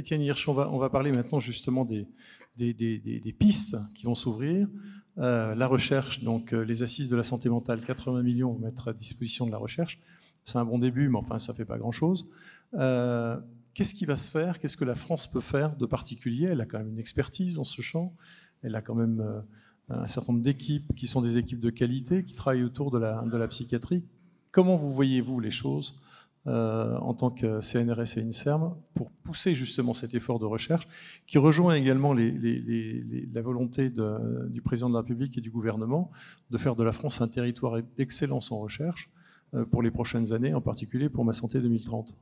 Étienne Hirsch, on va parler maintenant justement des pistes qui vont s'ouvrir. La recherche, donc les assises de la santé mentale, 80 millions vont mettre à disposition de la recherche. C'est un bon début, mais enfin, ça ne fait pas grand-chose. Qu'est-ce qui va se faire? Qu'est-ce que la France peut faire de particulier? Elle a quand même une expertise dans ce champ. Elle a quand même un certain nombre d'équipes qui sont des équipes de qualité, qui travaillent autour de la psychiatrie. Comment vous voyez-vous les choses en tant que CNRS et INSERM pour pousser justement cet effort de recherche qui rejoint également la volonté du président de la République et du gouvernement de faire de la France un territoire d'excellence en recherche pour les prochaines années, en particulier pour Ma Santé 2030?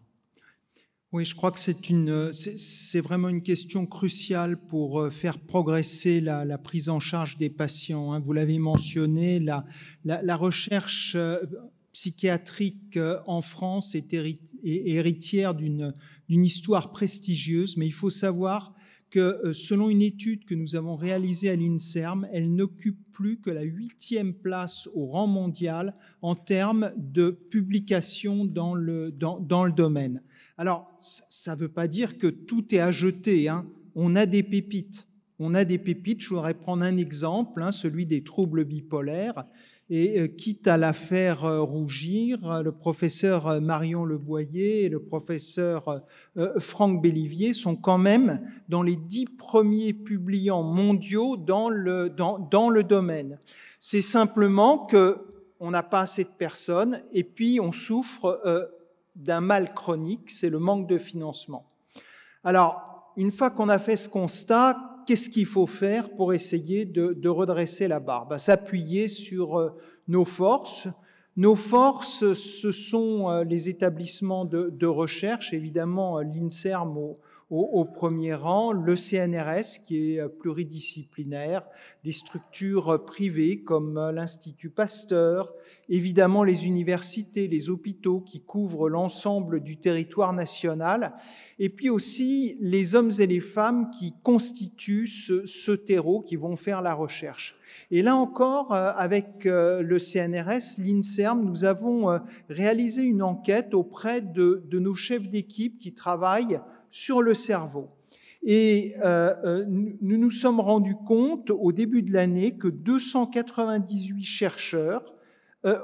Oui, je crois que c'est vraiment une question cruciale pour faire progresser la prise en charge des patients. Vous l'avez mentionné, la recherche psychiatrique en France est héritière d'une histoire prestigieuse, mais il faut savoir que selon une étude que nous avons réalisée à l'INSERM, elle n'occupe plus que la 8e place au rang mondial en termes de publication dans le domaine. Alors, ça ne veut pas dire que tout est à jeter. On a des pépites. Je voudrais prendre un exemple, celui des troubles bipolaires. Et quitte à la faire rougir, le professeur Marion Leboyer et le professeur Franck Bellivier sont quand même dans les 10 premiers publiants mondiaux dans le domaine. C'est simplement qu'on n'a pas assez de personnes et puis on souffre d'un mal chronique, c'est le manque de financement. Alors, une fois qu'on a fait ce constat, qu'est-ce qu'il faut faire pour essayer de redresser la barre? S'appuyer sur nos forces. Nos forces, ce sont les établissements de recherche, évidemment l'INSERM au premier rang, le CNRS qui est pluridisciplinaire, des structures privées comme l'Institut Pasteur, évidemment les universités, les hôpitaux qui couvrent l'ensemble du territoire national, et puis aussi les hommes et les femmes qui constituent ce terreau, qui vont faire la recherche. Et là encore, avec le CNRS, l'INSERM, nous avons réalisé une enquête auprès de nos chefs d'équipe qui travaillent sur le cerveau. Et nous nous sommes rendus compte au début de l'année que 298 chercheurs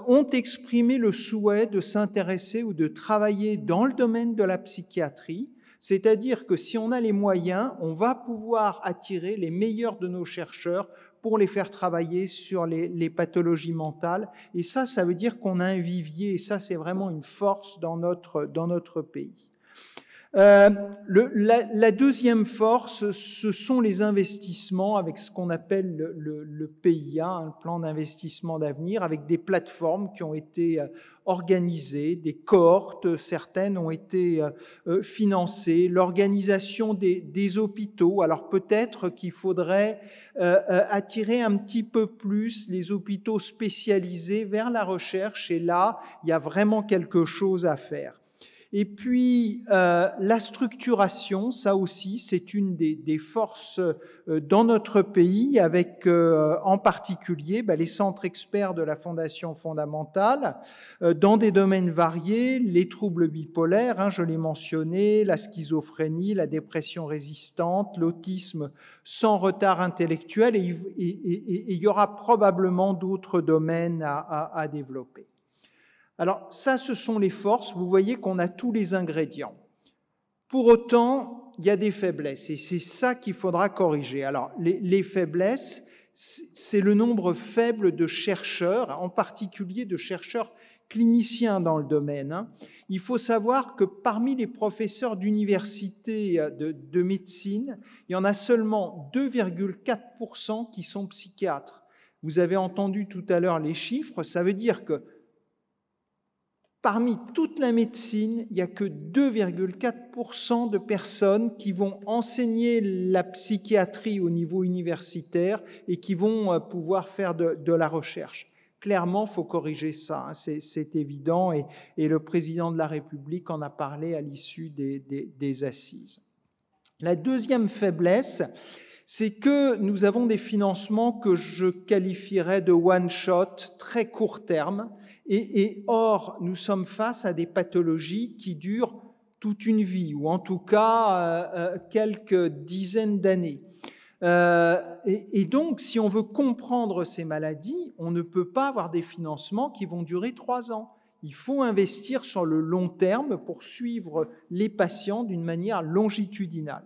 ont exprimé le souhait de s'intéresser ou de travailler dans le domaine de la psychiatrie. C'est-à-dire que si on a les moyens, on va pouvoir attirer les meilleurs de nos chercheurs pour les faire travailler sur les pathologies mentales. Et ça veut dire qu'on a un vivier, et ça, c'est vraiment une force dans notre pays. La deuxième force, ce sont les investissements avec ce qu'on appelle le PIA, un plan d'investissement d'avenir, avec des plateformes qui ont été organisées, des cohortes, certaines ont été financées, l'organisation des hôpitaux. Alors peut-être qu'il faudrait attirer un petit peu plus les hôpitaux spécialisés vers la recherche, et là, il y a vraiment quelque chose à faire. Et puis, la structuration, ça aussi, c'est une des forces dans notre pays, avec en particulier les centres experts de la Fondation fondamentale, dans des domaines variés, les troubles bipolaires, je l'ai mentionné, la schizophrénie, la dépression résistante, l'autisme sans retard intellectuel, et il y aura probablement d'autres domaines à développer. Alors ça, ce sont les forces. Vous voyez qu'on a tous les ingrédients. Pour autant, il y a des faiblesses et c'est ça qu'il faudra corriger. Alors les faiblesses, c'est le nombre faible de chercheurs, en particulier de chercheurs cliniciens dans le domaine. Il faut savoir que parmi les professeurs d'université de médecine, il y en a seulement 2,4% qui sont psychiatres. Vous avez entendu tout à l'heure les chiffres, ça veut dire que parmi toute la médecine, il n'y a que 2,4% de personnes qui vont enseigner la psychiatrie au niveau universitaire et qui vont pouvoir faire de la recherche. Clairement, il faut corriger ça, c'est évident, et le président de la République en a parlé à l'issue des assises. La deuxième faiblesse, c'est que nous avons des financements que je qualifierais de one-shot, très court terme, et or, nous sommes face à des pathologies qui durent toute une vie, ou en tout cas quelques dizaines d'années. Et donc, si on veut comprendre ces maladies, on ne peut pas avoir des financements qui vont durer 3 ans. Il faut investir sur le long terme pour suivre les patients d'une manière longitudinale.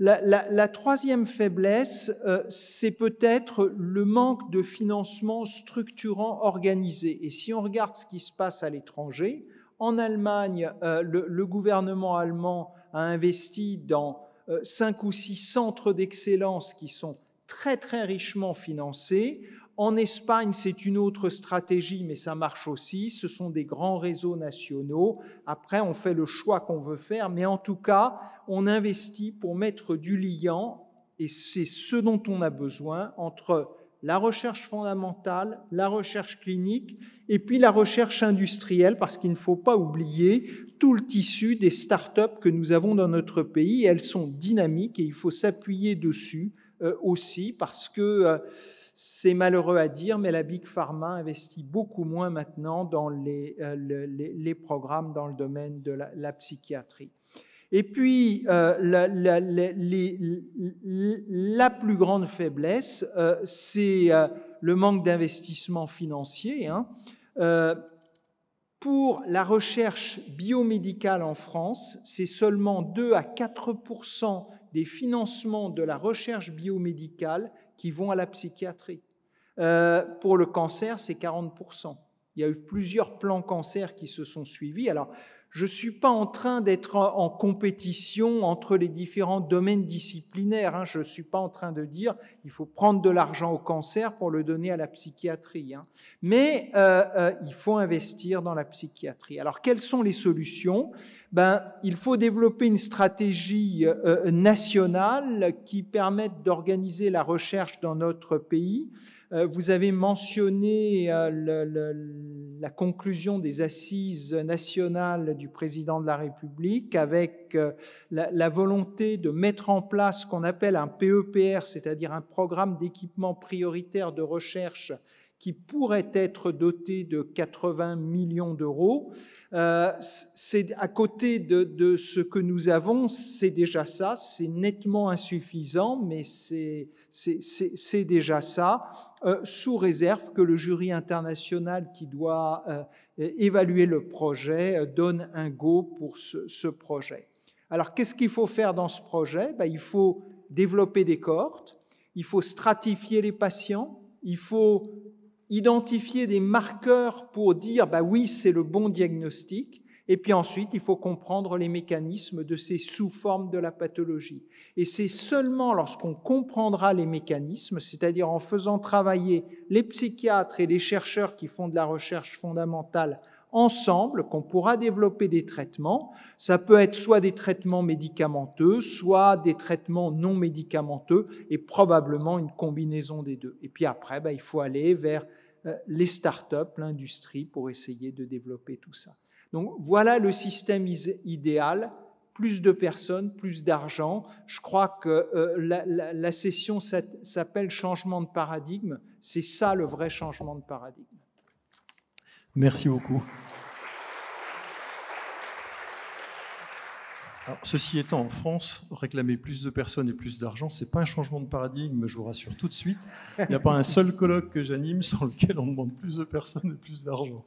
La troisième faiblesse, c'est peut-être le manque de financement structurant organisé. Et si on regarde ce qui se passe à l'étranger, en Allemagne, le gouvernement allemand a investi dans 5 ou 6 centres d'excellence qui sont très très richement financés. En Espagne, c'est une autre stratégie, mais ça marche aussi. Ce sont des grands réseaux nationaux. Après, on fait le choix qu'on veut faire, mais en tout cas, on investit pour mettre du lien, et c'est ce dont on a besoin, entre la recherche fondamentale, la recherche clinique, et puis la recherche industrielle, parce qu'il ne faut pas oublier tout le tissu des start-up que nous avons dans notre pays. Elles sont dynamiques et il faut s'appuyer dessus aussi, parce que c'est malheureux à dire, mais la Big Pharma investit beaucoup moins maintenant dans les programmes dans le domaine de la psychiatrie. Et puis, la plus grande faiblesse, c'est le manque d'investissement financier. Pour la recherche biomédicale en France, c'est seulement 2 à 4% des financements de la recherche biomédicale qui vont à la psychiatrie. Pour le cancer, c'est 40%. Il y a eu plusieurs plans cancer qui se sont suivis. Alors, je ne suis pas en train d'être en compétition entre les différents domaines disciplinaires. Je ne suis pas en train de dire il faut prendre de l'argent au cancer pour le donner à la psychiatrie. Mais il faut investir dans la psychiatrie. Alors, quelles sont les solutions ? Il faut développer une stratégie nationale qui permette d'organiser la recherche dans notre pays. Vous avez mentionné la conclusion des assises nationales du président de la République avec la volonté de mettre en place ce qu'on appelle un PEPR, c'est-à-dire un programme d'équipement prioritaire de recherche qui pourrait être doté de 80 millions d'euros. C'est à côté de ce que nous avons, c'est déjà ça, c'est nettement insuffisant, mais c'est déjà ça, sous réserve que le jury international qui doit évaluer le projet donne un go pour ce projet. Alors, qu'est-ce qu'il faut faire dans ce projet ? Il faut développer des cohortes, il faut stratifier les patients, il faut identifier des marqueurs pour dire oui, c'est le bon diagnostic, et puis ensuite, il faut comprendre les mécanismes de ces sous-formes de la pathologie. Et c'est seulement lorsqu'on comprendra les mécanismes, c'est-à-dire en faisant travailler les psychiatres et les chercheurs qui font de la recherche fondamentale ensemble, qu'on pourra développer des traitements. Ça peut être soit des traitements médicamenteux, soit des traitements non médicamenteux, et probablement une combinaison des deux. Et puis après, il faut aller vers les startups, l'industrie, pour essayer de développer tout ça. Donc voilà le système idéal, plus de personnes, plus d'argent. Je crois que la session s'appelle changement de paradigme. C'est ça le vrai changement de paradigme. Merci beaucoup. Alors, ceci étant, en France, réclamer plus de personnes et plus d'argent, ce n'est pas un changement de paradigme, je vous rassure tout de suite. Il n'y a pas un seul colloque que j'anime sur lequel on demande plus de personnes et plus d'argent.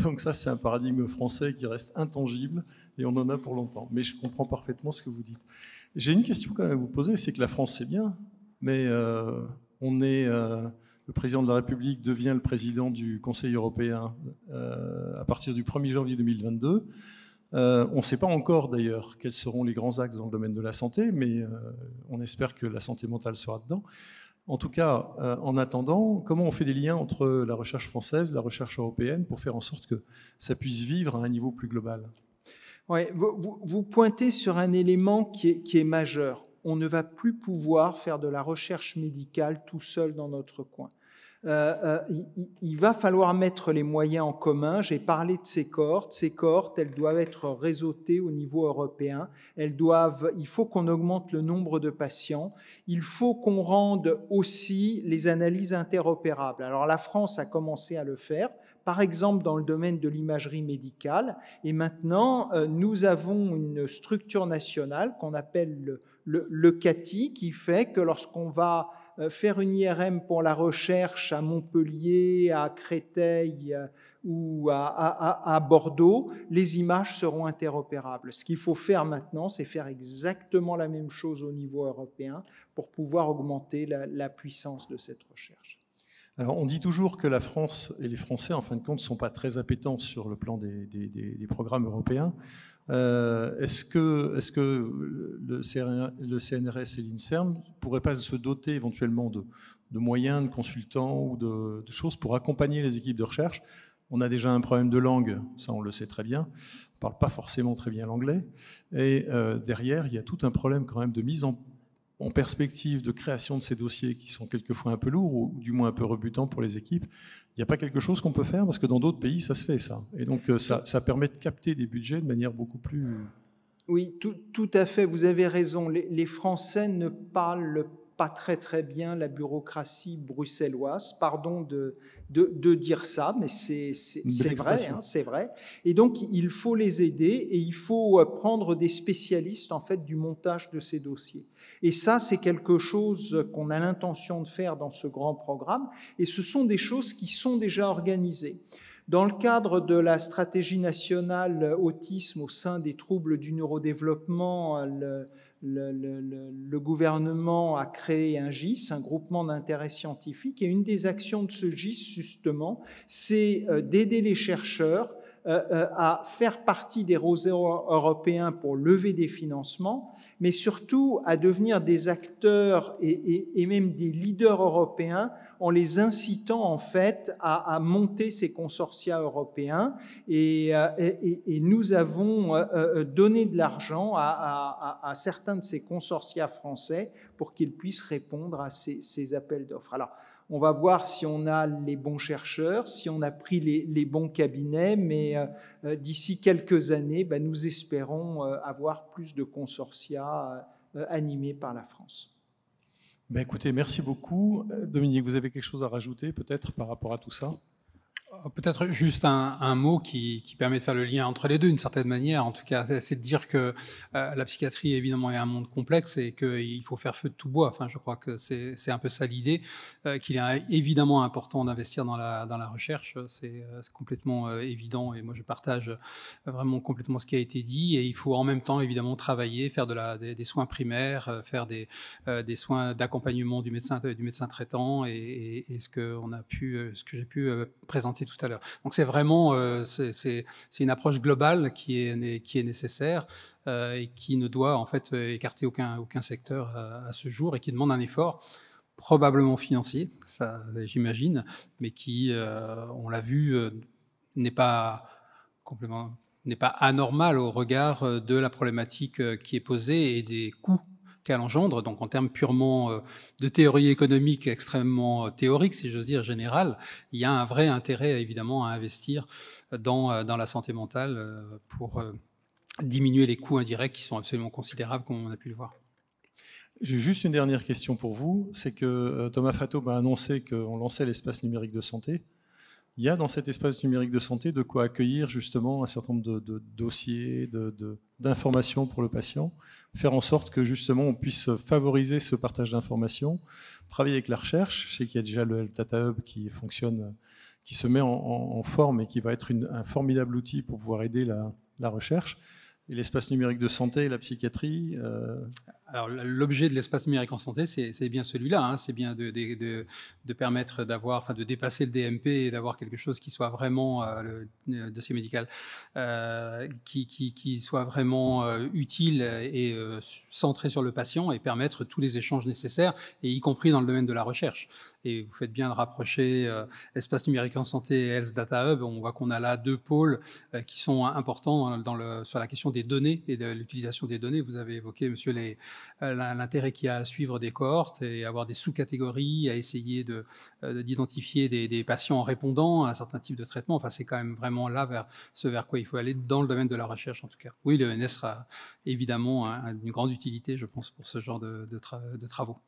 Donc ça, c'est un paradigme français qui reste intangible et on en a pour longtemps. Mais je comprends parfaitement ce que vous dites. J'ai une question quand même à vous poser, c'est que la France, c'est bien, mais le président de la République devient le président du Conseil européen à partir du 1er janvier 2022. On ne sait pas encore d'ailleurs quels seront les grands axes dans le domaine de la santé, mais on espère que la santé mentale sera dedans. En tout cas, en attendant, comment on fait des liens entre la recherche française, la recherche européenne, pour faire en sorte que ça puisse vivre à un niveau plus global ? Oui, vous pointez sur un élément qui est majeur. On ne va plus pouvoir faire de la recherche médicale tout seul dans notre coin. Il va falloir mettre les moyens en commun. J'ai parlé de ces cohortes. Ces cohortes, elles doivent être réseautées au niveau européen. Il faut qu'on augmente le nombre de patients. Il faut qu'on rende aussi les analyses interopérables. Alors la France a commencé à le faire par exemple dans le domaine de l'imagerie médicale. Et maintenant, nous avons une structure nationale qu'on appelle le CATI, qui fait que lorsqu'on va faire une IRM pour la recherche à Montpellier, à Créteil ou à Bordeaux, les images seront interopérables. Ce qu'il faut faire maintenant, c'est faire exactement la même chose au niveau européen pour pouvoir augmenter la puissance de cette recherche. Alors, on dit toujours que la France et les Français, en fin de compte, ne sont pas très appétents sur le plan des programmes européens. Est-ce que le CNRS et l'INSERM ne pourraient pas se doter éventuellement de moyens, de consultants ou de choses pour accompagner les équipes de recherche? On a déjà un problème de langue, ça on le sait très bien. On ne parle pas forcément très bien l'anglais. Et derrière, il y a tout un problème quand même de mise en perspective de création de ces dossiers qui sont quelquefois un peu lourds ou du moins un peu rebutants pour les équipes. Il n'y a pas quelque chose qu'on peut faire parce que dans d'autres pays, ça se fait ça. Et donc ça permet de capter des budgets de manière beaucoup plus... Oui, tout à fait, vous avez raison. Les Français ne parlent pas très bien la bureaucratie bruxelloise. Pardon de dire ça, mais c'est vrai, hein, c'est vrai. Et donc, il faut les aider et il faut prendre des spécialistes en fait du montage de ces dossiers. Et ça, c'est quelque chose qu'on a l'intention de faire dans ce grand programme. Et ce sont des choses qui sont déjà organisées. Dans le cadre de la stratégie nationale autisme au sein des troubles du neurodéveloppement, le gouvernement a créé un GIS, un groupement d'intérêt scientifique, et une des actions de ce GIS, justement, c'est d'aider les chercheurs à faire partie des réseaux européens pour lever des financements, mais surtout à devenir des acteurs et même des leaders européens en les incitant en fait à monter ces consortia européens. Et nous avons donné de l'argent à certains de ces consortia français pour qu'ils puissent répondre à ces appels d'offres. Alors, on va voir si on a les bons chercheurs, si on a pris les bons cabinets, mais d'ici quelques années, nous espérons avoir plus de consortia animés par la France. Écoutez, merci beaucoup. Dominique, vous avez quelque chose à rajouter peut-être par rapport à tout ça ? Peut-être juste un mot qui permet de faire le lien entre les deux d'une certaine manière. En tout cas, c'est de dire que la psychiatrie évidemment est un monde complexe et qu'il faut faire feu de tout bois. Enfin, je crois que c'est un peu ça l'idée, qu'il est évidemment important d'investir dans la recherche. C'est complètement évident et moi je partage vraiment complètement ce qui a été dit. Et il faut en même temps évidemment travailler, faire des soins primaires, faire des soins d'accompagnement du médecin traitant et ce que j'ai pu présenter tout à l'heure. Donc c'est vraiment c'est une approche globale qui est nécessaire et qui ne doit en fait écarter aucun secteur à ce jour et qui demande un effort probablement financier, ça j'imagine, mais qui, on l'a vu, n'est pas anormal au regard de la problématique qui est posée et des coûts qu'elle engendre, donc en termes purement de théorie économique extrêmement théorique, si j'ose dire, générale, il y a un vrai intérêt évidemment à investir dans la santé mentale pour diminuer les coûts indirects qui sont absolument considérables, comme on a pu le voir. J'ai juste une dernière question pour vous, c'est que Thomas Fatto a annoncé qu'on lançait l'espace numérique de santé. Il y a dans cet espace numérique de santé de quoi accueillir justement un certain nombre de dossiers, d'informations pour le patient, faire en sorte que justement on puisse favoriser ce partage d'informations, travailler avec la recherche. Je sais qu'il y a déjà le Health Data Hub qui fonctionne, qui se met en forme et qui va être un formidable outil pour pouvoir aider la recherche. Et l'espace numérique de santé et la psychiatrie Alors, l'objet de l'espace numérique en santé, c'est bien celui-là. Hein, c'est bien de permettre de dépasser le DMP et d'avoir quelque chose qui soit vraiment le dossier médical, qui soit vraiment utile et centré sur le patient et permettre tous les échanges nécessaires, et y compris dans le domaine de la recherche. Et vous faites bien de rapprocher l'espace numérique en santé et Health Data Hub. On voit qu'on a là deux pôles qui sont importants sur la question des données et de l'utilisation des données. Vous avez évoqué, monsieur, l'intérêt qu'il y a à suivre des cohortes et avoir des sous-catégories, à essayer d'identifier des patients en répondant à un certain type de traitement. Enfin, c'est quand même vraiment là vers quoi il faut aller dans le domaine de la recherche, en tout cas. Oui, l'ENS sera évidemment une grande utilité, je pense, pour ce genre de travaux.